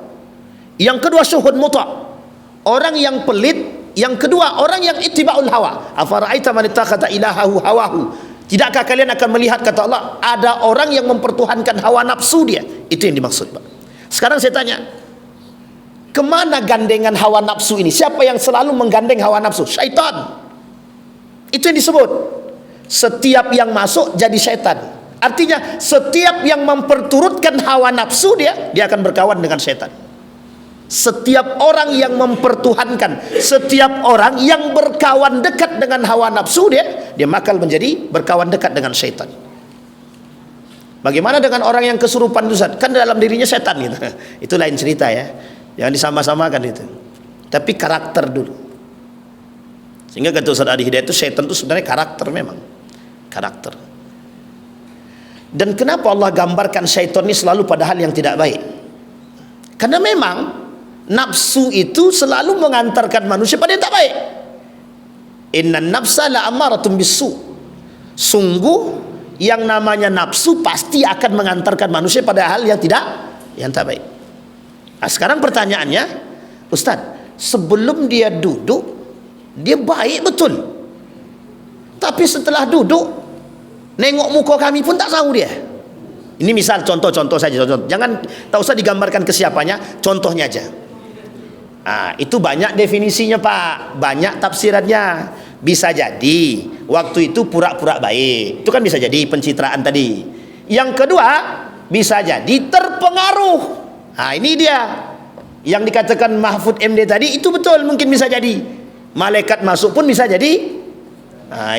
Yang kedua syuhud muta', orang yang pelit. Yang kedua orang yang ittiba'ul hawa. Afara'aita man ittakhadha ilahahu hawahu. Tidakkah kalian akan melihat, kata Allah, ada orang yang mempertuhankan hawa nafsu dia. Itu yang dimaksud Pak. Sekarang saya tanya, kemana gandengan hawa nafsu ini? Siapa yang selalu menggandeng hawa nafsu? Syaitan. Itu yang disebut setiap yang masuk jadi setan. Artinya setiap yang memperturutkan hawa nafsu dia akan berkawan dengan setan. Setiap orang yang mempertuhankan, setiap orang yang berkawan dekat dengan hawa nafsu dia bakal menjadi berkawan dekat dengan setan. Bagaimana dengan orang yang kesurupan itu, Ustaz? Kan dalam dirinya setan gitu. Itu lain cerita ya. Jangan disama-samakan itu. Tapi karakter dulu. Sehingga kata Ustaz Adi Hidayat itu setan itu sebenarnya karakter memang. Karakter. Dan kenapa Allah gambarkan syaitan ini selalu pada hal yang tidak baik? Karena memang nafsu itu selalu mengantarkan manusia pada yang tak baik. Innan nafsa la ammaratun bisu. Sungguh yang namanya nafsu pasti akan mengantarkan manusia pada hal yang tak baik. Nah, sekarang pertanyaannya, Ustaz, sebelum dia duduk dia baik betul, tapi setelah duduk nengok muka kami pun tak tahu dia. Ini misal contoh saja, jangan tak usah digambarkan ke siapanya, contohnya aja. Itu banyak definisinya Pak, banyak tafsirannya. Bisa jadi waktu itu pura-pura baik, itu kan bisa jadi pencitraan tadi. Yang kedua, bisa jadi terpengaruh. Ini dia yang dikatakan Mahfud MD tadi, itu betul, mungkin bisa jadi malaikat masuk pun bisa jadi.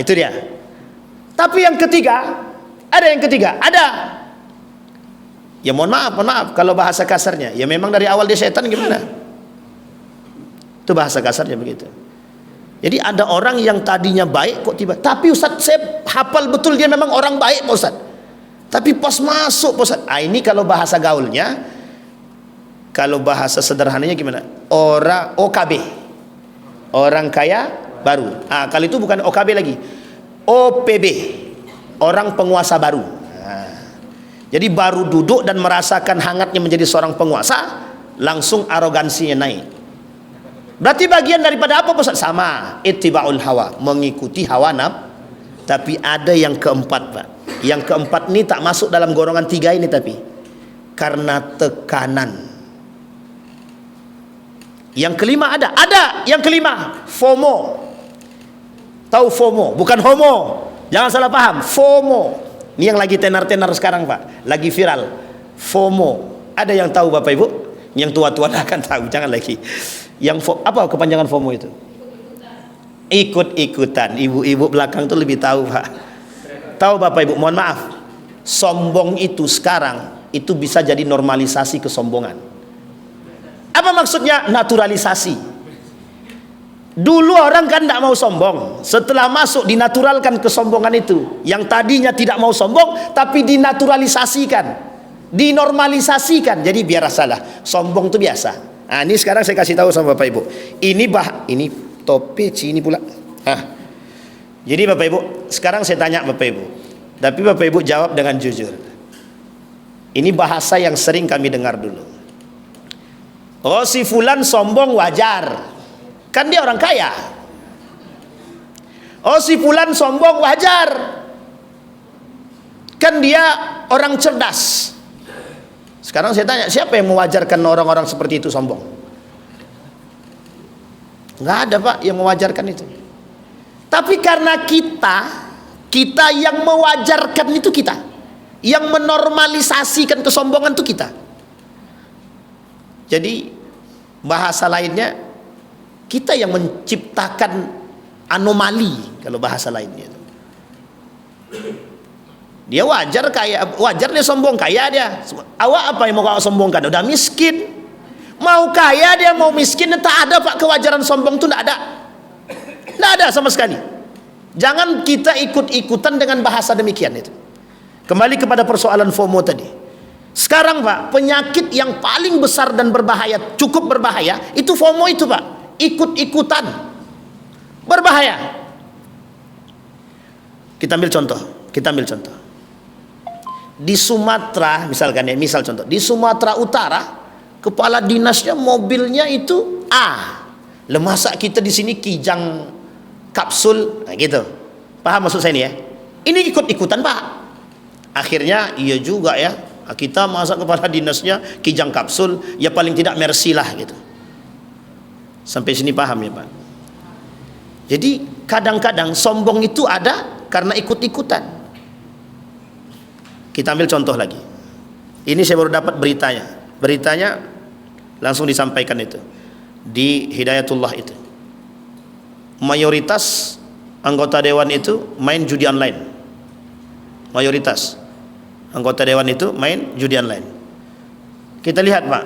Itu dia. Tapi yang ketiga, ada ya mohon maaf kalau bahasa kasarnya, ya memang dari awal dia setan gimana, itu bahasa kasarnya begitu. Jadi ada orang yang tadinya baik kok tiba, tapi Ustaz saya hafal betul dia memang orang baik Pak Ustaz, tapi pas masuk Pak Ustaz, ini kalau bahasa gaulnya, kalau bahasa sederhananya gimana, orang OKB, orang kaya baru. Kalau itu bukan OKB lagi, OPB, orang penguasa baru. Jadi baru duduk dan merasakan hangatnya menjadi seorang penguasa, langsung arogansinya naik. Berarti bagian daripada apa Ustaz? Sama, ittiba'ul hawa, mengikuti hawa nafsu. Tapi ada yang keempat Pak. Yang keempat ini tak masuk dalam golongan tiga ini, tapi karena tekanan. Yang kelima ada yang kelima, FOMO. Tahu FOMO? Bukan homo, jangan salah paham. FOMO ini yang lagi tenar-tenar sekarang Pak, lagi viral. FOMO, ada yang tahu Bapak Ibu? Yang tua-tua akan tahu, jangan lagi. Yang apa kepanjangan FOMO itu? Ikut-ikutan. Ibu-ibu belakang tuh lebih tahu Pak. Tahu Bapak Ibu? Mohon maaf, sombong itu sekarang itu bisa jadi normalisasi kesombongan. Apa maksudnya naturalisasi? Dulu orang kan tidak mau sombong, setelah masuk dinaturalkan kesombongan itu. Yang tadinya tidak mau sombong tapi dinaturalisasikan, dinormalisasikan. Jadi biar salah, sombong itu biasa. Ini sekarang saya kasih tahu sama Bapak Ibu. Ini topeci ini pula. Jadi Bapak Ibu, sekarang saya tanya Bapak Ibu, tapi Bapak Ibu jawab dengan jujur. Ini bahasa yang sering kami dengar dulu. Oh, si fulan sombong wajar, kan dia orang kaya. Oh, si fulan sombong wajar, kan dia orang cerdas. Sekarang saya tanya, siapa yang mewajarkan orang-orang seperti itu sombong? Nggak ada Pak yang mewajarkan itu. Tapi karena kita yang mewajarkan itu, kita yang menormalisasikan kesombongan itu kita. Jadi bahasa lainnya, kita yang menciptakan anomali kalau bahasa lainnya. Dia wajar kaya, wajar dia sombong, kaya dia. Awak apa yang mau kau sombongkan? Udah miskin. Mau kaya dia, mau miskin, tak ada Pak kewajaran sombong itu, tidak ada. Tidak ada sama sekali. Jangan kita ikut-ikutan dengan bahasa demikian itu. Kembali kepada persoalan FOMO tadi. Sekarang Pak, penyakit yang paling besar dan berbahaya, cukup berbahaya, itu FOMO itu Pak. Ikut-ikutan. Berbahaya. Kita ambil contoh. Di Sumatera misalkan ya, contoh di Sumatera Utara, kepala dinasnya mobilnya itu masa kita di sini kijang kapsul, gitu. Paham maksud saya ini ya? Ini ikut-ikutan Pak. Akhirnya iya juga ya, kita masa kepala dinasnya kijang kapsul, ya paling tidak Mercy lah gitu. Sampai sini paham ya Pak? Jadi kadang-kadang sombong itu ada karena ikut-ikutan. Kita ambil contoh lagi. Ini saya baru dapat beritanya langsung disampaikan itu di Hidayatullah itu. Mayoritas anggota dewan itu main judi online. Mayoritas anggota dewan itu main judi online. Kita lihat Pak,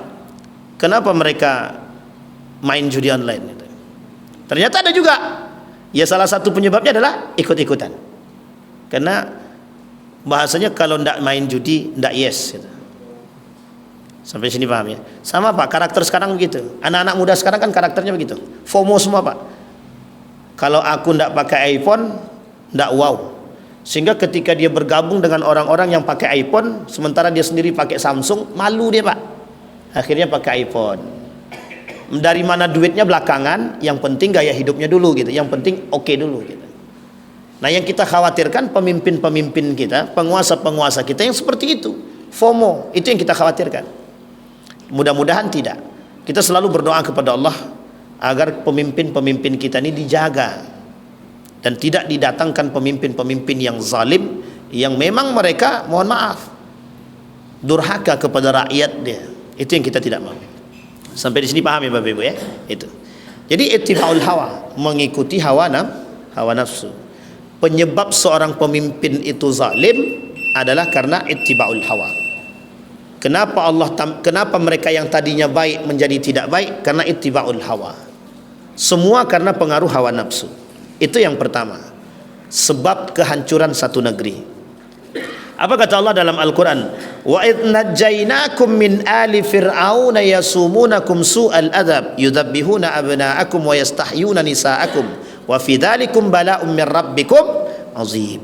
kenapa mereka main judi online itu? Ternyata ada juga. Ya salah satu penyebabnya adalah ikut-ikutan. Karena bahasanya kalau ndak main judi ndak yes gitu. Sampai sini paham ya? Sama Pak, karakter sekarang begitu. Anak-anak muda sekarang kan karakternya begitu. FOMO semua Pak. Kalau aku ndak pakai iPhone, ndak wow. Sehingga ketika dia bergabung dengan orang-orang yang pakai iPhone, sementara dia sendiri pakai Samsung, malu dia Pak. Akhirnya pakai iPhone. Dari mana duitnya belakangan, yang penting gaya hidupnya dulu gitu. Yang penting oke dulu gitu. Nah yang kita khawatirkan pemimpin-pemimpin kita, penguasa-penguasa kita yang seperti itu. FOMO, itu yang kita khawatirkan. Mudah-mudahan tidak. Kita selalu berdoa kepada Allah agar pemimpin-pemimpin kita ini dijaga dan tidak didatangkan pemimpin-pemimpin yang zalim, yang memang mereka, mohon maaf, durhaka kepada rakyat dia. Itu yang kita tidak mau. Sampai di sini paham ya Bapak Ibu ya? Itu. Jadi ittiba'ul hawa, mengikuti hawa nafsu. Penyebab seorang pemimpin itu zalim adalah karena ittiba'ul hawa. Kenapa mereka yang tadinya baik menjadi tidak baik? Karena ittiba'ul hawa. Semua karena pengaruh hawa nafsu. Itu yang pertama. Sebab kehancuran satu negeri. Apa kata Allah dalam Al-Quran? Wa idh najjaynakum min ali fir'auna yasumunakum su'al adab yudabbihuna abna'akum wa yastahyuna nisa'akum wa fi dzalikum bala'um min rabbikum azim.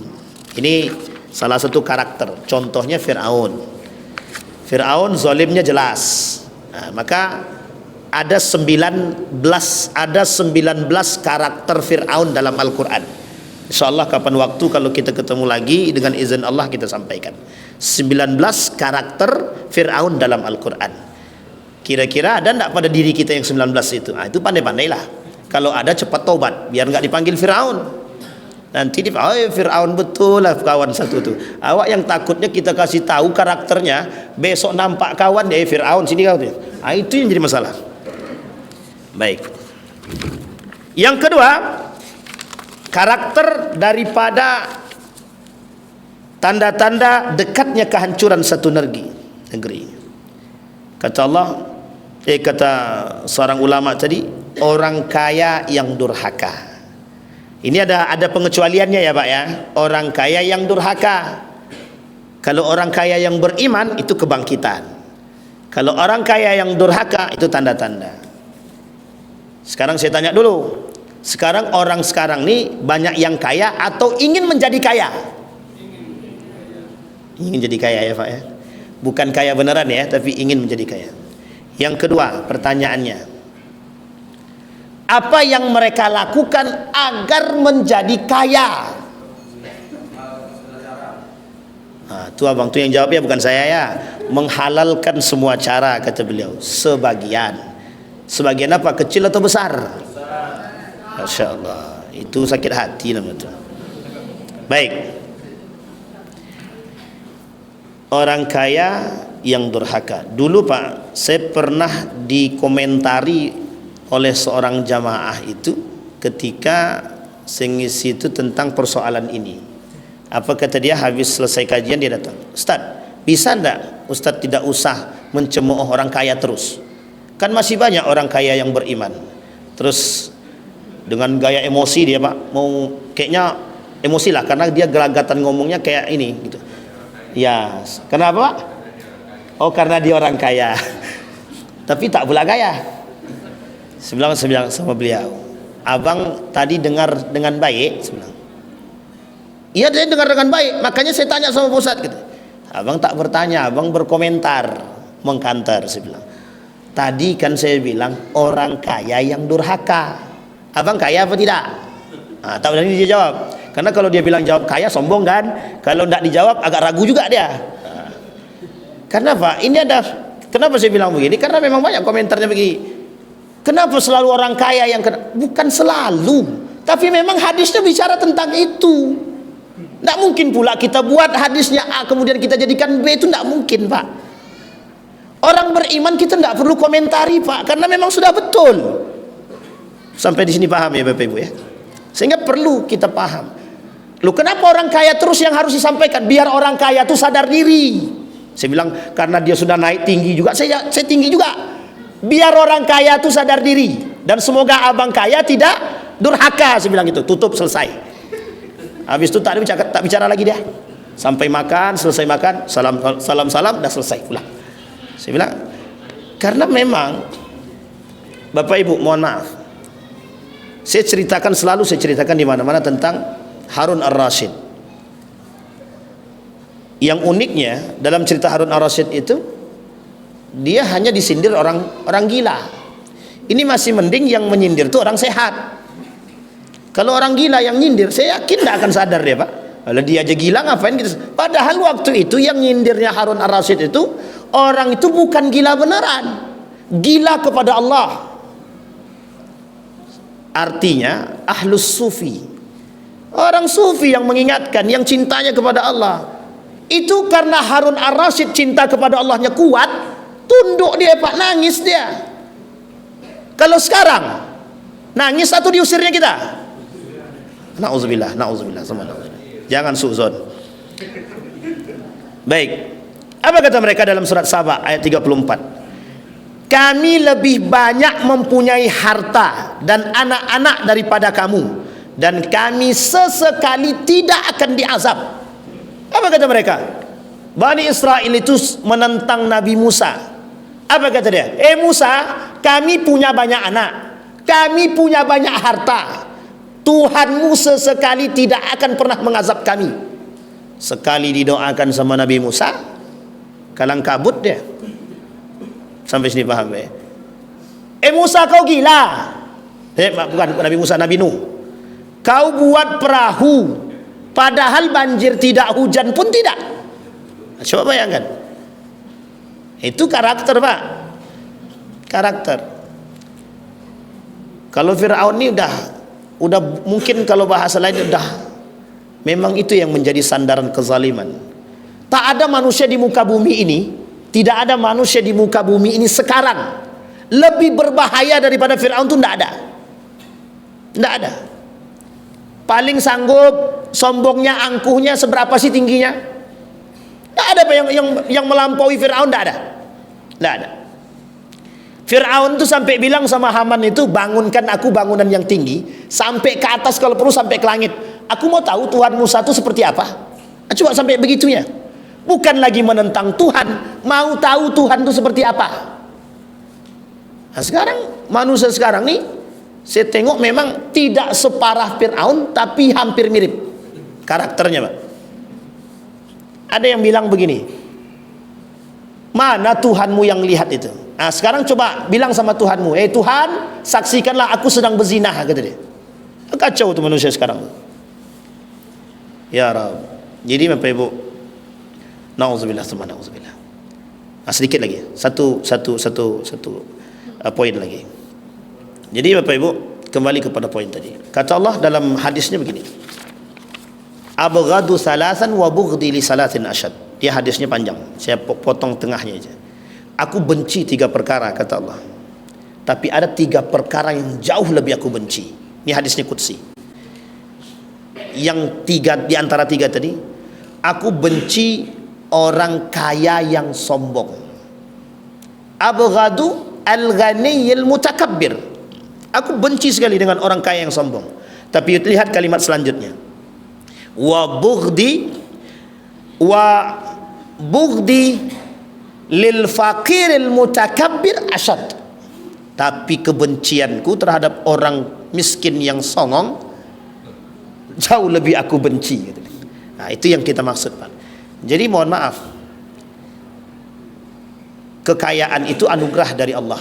Ini salah satu karakter. Contohnya Fir'aun. Fir'aun zalimnya jelas. Nah, maka ada 19 karakter Fir'aun dalam Al-Quran. InsyaAllah kapan waktu kalau kita ketemu lagi dengan izin Allah kita sampaikan 19 karakter Fir'aun dalam Al-Quran. Kira-kira ada enggak pada diri kita yang 19 itu? Nah, itu pandai-pandailah. Kalau ada cepat taubat biar enggak dipanggil Fir'aun. Nanti Fir'aun betul lah kawan satu tu. Awak yang takutnya kita kasih tahu karakternya, besok nampak kawan dia Fir'aun sini kau tu. Nah, itu yang jadi masalah. Baik. Yang kedua, karakter daripada tanda-tanda dekatnya kehancuran satu negeri. Kata Allah, kata seorang ulama tadi, orang kaya yang durhaka. Ini ada pengecualiannya ya Pak ya. Orang kaya yang durhaka. Kalau orang kaya yang beriman itu kebangkitan. Kalau orang kaya yang durhaka itu tanda-tanda. Sekarang saya tanya dulu. Sekarang orang sekarang nih banyak yang kaya atau ingin menjadi kaya? Ingin jadi kaya ya Pak ya. Bukan kaya beneran ya, tapi ingin menjadi kaya. Yang kedua, pertanyaannya, apa yang mereka lakukan agar menjadi kaya? Nah, itu abang tuh yang jawab ya, bukan saya ya. Menghalalkan semua cara kata beliau. Sebagian apa, kecil atau besar? Masya Allah, itu sakit hati namanya. Baik. Orang kaya yang durhaka. Dulu Pak, saya pernah dikomentari oleh seorang jamaah itu ketika sengisi itu tentang persoalan ini. Apa kata dia? Habis selesai kajian dia datang, Ustaz, bisa enggak Ustaz tidak usah mencemooh orang kaya terus? Kan masih banyak orang kaya yang beriman. Terus dengan gaya emosi dia Pak, mau kayaknya emosi lah karena dia gelagatan ngomongnya kayak ini gitu. Ya, kenapa Pak? Oh, karena dia orang kaya. Tapi tak pula kaya. Saya bilang sama beliau, abang tadi dengar dengan baik? Saya bilang, iya dia dengar dengan baik, makanya saya tanya sama Pak Ustadz gitu. Abang tak bertanya, abang berkomentar, mengkantar. Saya bilang, tadi kan saya bilang orang kaya yang durhaka. Abang kaya apa tidak? Nah, tak berani dia jawab. Karena kalau dia bilang jawab kaya sombong kan. Kalau tidak dijawab agak ragu juga dia. Nah, kenapa? Ini ada. Kenapa saya bilang begini? Karena memang banyak komentarnya begini. Kenapa selalu orang kaya yang bukan selalu. Tapi memang hadisnya bicara tentang itu. Tidak mungkin pula kita buat hadisnya A kemudian kita jadikan B, itu tidak mungkin, Pak. Orang beriman kita tidak perlu komentari, Pak, karena memang sudah betul. Sampai di sini paham ya Bapak Ibu ya? Sehingga perlu kita paham. Loh, kenapa orang kaya terus yang harus disampaikan? Biar orang kaya itu sadar diri. Saya bilang karena dia sudah naik tinggi juga, saya tinggi juga. Biar orang kaya itu sadar diri, dan semoga abang kaya tidak durhaka. Saya bilang itu, tutup, selesai. Habis itu tak bicara lagi dia. Sampai makan, selesai makan, salam, dah selesai pulang. Saya bilang karena memang Bapak Ibu mohon maaf, saya ceritakan di mana-mana tentang Harun Ar-Rasyid. Yang uniknya dalam cerita Harun Ar-Rasyid itu, dia hanya disindir orang gila. Ini masih mending yang menyindir itu orang sehat. Kalau orang gila yang nyindir, saya yakin tidak akan sadar dia, Pak. Kalau dia aja gila ngapain gitu. Padahal waktu itu yang nyindirnya Harun Ar-Rasyid itu, orang itu bukan gila beneran, gila kepada Allah. Artinya ahlus sufi, orang sufi yang mengingatkan, yang cintanya kepada Allah. Itu karena Harun Ar-Rasyid cinta kepada Allahnya kuat, tunduk dia, Pak, nangis dia. Kalau sekarang nangis atau diusirnya kita? Na'udzubillah, sama na'udzubillah. Jangan suuzon. Baik. Apa kata mereka dalam surat Saba ayat 34? Kami lebih banyak mempunyai harta dan anak-anak daripada kamu, dan kami sesekali tidak akan diazab. Apa kata mereka? Bani Israel itu menentang Nabi Musa. Apa kata dia? Musa, kami punya banyak anak, kami punya banyak harta, Tuhanmu sesekali tidak akan pernah mengazab kami. Sekali didoakan sama Nabi Musa, kalang kabut dia. Sampai sini paham ya? Musa, kau gila. Bukan Nabi Musa, Nabi Nuh. Kau buat perahu, padahal banjir tidak, hujan pun tidak. Coba bayangkan. Itu karakter, Pak. Karakter. Kalau Fir'aun ini udah mungkin kalau bahasa lain memang itu yang menjadi sandaran kezaliman. Tak ada manusia di muka bumi ini, tidak ada manusia di muka bumi ini sekarang lebih berbahaya daripada Fir'aun. Itu tidak ada. Paling sanggup, sombongnya, angkuhnya seberapa sih tingginya? Tidak ada yang melampaui Fir'aun, tidak ada. Fir'aun itu sampai bilang sama Haman itu, bangunkan aku bangunan yang tinggi sampai ke atas, kalau perlu sampai ke langit. Aku mau tahu Tuhan Musa itu seperti apa. Coba sampai begitunya. Bukan lagi menentang Tuhan, mau tahu Tuhan itu seperti apa. Nah, sekarang manusia sekarang nih, saya tengok memang tidak separah Fir'aun, tapi hampir mirip karakternya, Pak. Ada yang bilang begini, mana Tuhanmu yang lihat itu? Nah, sekarang coba bilang sama Tuhanmu, Tuhan, saksikanlah aku sedang berzinah, kata dia. Kacau tuh manusia sekarang. Ya Rabb. Jadi Bapak Ibu, na'udzubillah, sama na'udzubillah. Nah, sedikit lagi, satu poin lagi. Jadi Bapak Ibu, kembali kepada poin tadi. Kata Allah dalam hadisnya begini, abghadu salasan wa bughdi li salatin asyad. Dia hadisnya panjang, saya potong tengahnya aja. Aku benci 3 perkara, kata Allah, tapi ada 3 perkara yang jauh lebih aku benci. Ini hadisnya qudsi. Yang 3 di antara 3 tadi, aku benci orang kaya yang sombong. Abghadu al-ghaniyil mutakabbir. Aku benci sekali dengan orang kaya yang sombong. Tapi lihat kalimat selanjutnya, wa bughdi lil faqiril mutakabbir asyad. Tapi kebencianku terhadap orang miskin yang songong jauh lebih aku benci. Nah, itu yang kita maksud, Pak. Jadi mohon maaf, kekayaan itu anugerah dari Allah.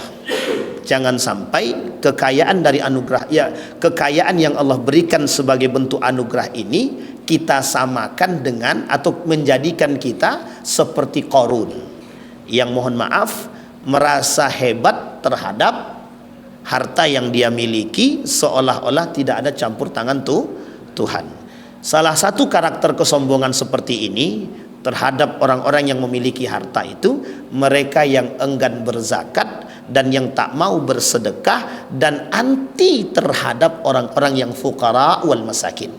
Jangan sampai kekayaan dari anugerah, ya, kekayaan yang Allah berikan sebagai bentuk anugerah ini kita samakan dengan atau menjadikan kita seperti Qarun yang mohon maaf merasa hebat terhadap harta yang dia miliki seolah-olah tidak ada campur tangan Tuhan. Salah satu karakter kesombongan seperti ini terhadap orang-orang yang memiliki harta itu, mereka yang enggan berzakat dan yang tak mau bersedekah dan anti terhadap orang-orang yang fuqara wal masakin.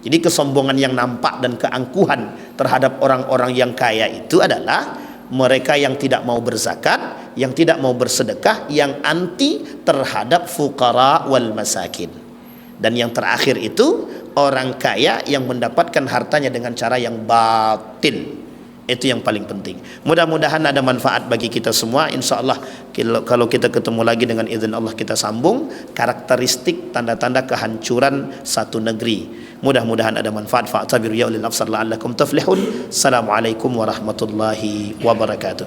Jadi kesombongan yang nampak dan keangkuhan terhadap orang-orang yang kaya itu adalah mereka yang tidak mau berzakat, yang tidak mau bersedekah, yang anti terhadap fuqara wal masakin. Dan yang terakhir itu orang kaya yang mendapatkan hartanya dengan cara yang batil. Itu yang paling penting. Mudah-mudahan ada manfaat bagi kita semua. InsyaAllah kalau kita ketemu lagi dengan izin Allah, kita sambung karakteristik tanda-tanda kehancuran satu negeri. Mudah-mudahan ada manfaat. Fa'tabiru ya ulil absar la'allakum tuflihun. Assalamualaikum warahmatullahi wabarakatuh.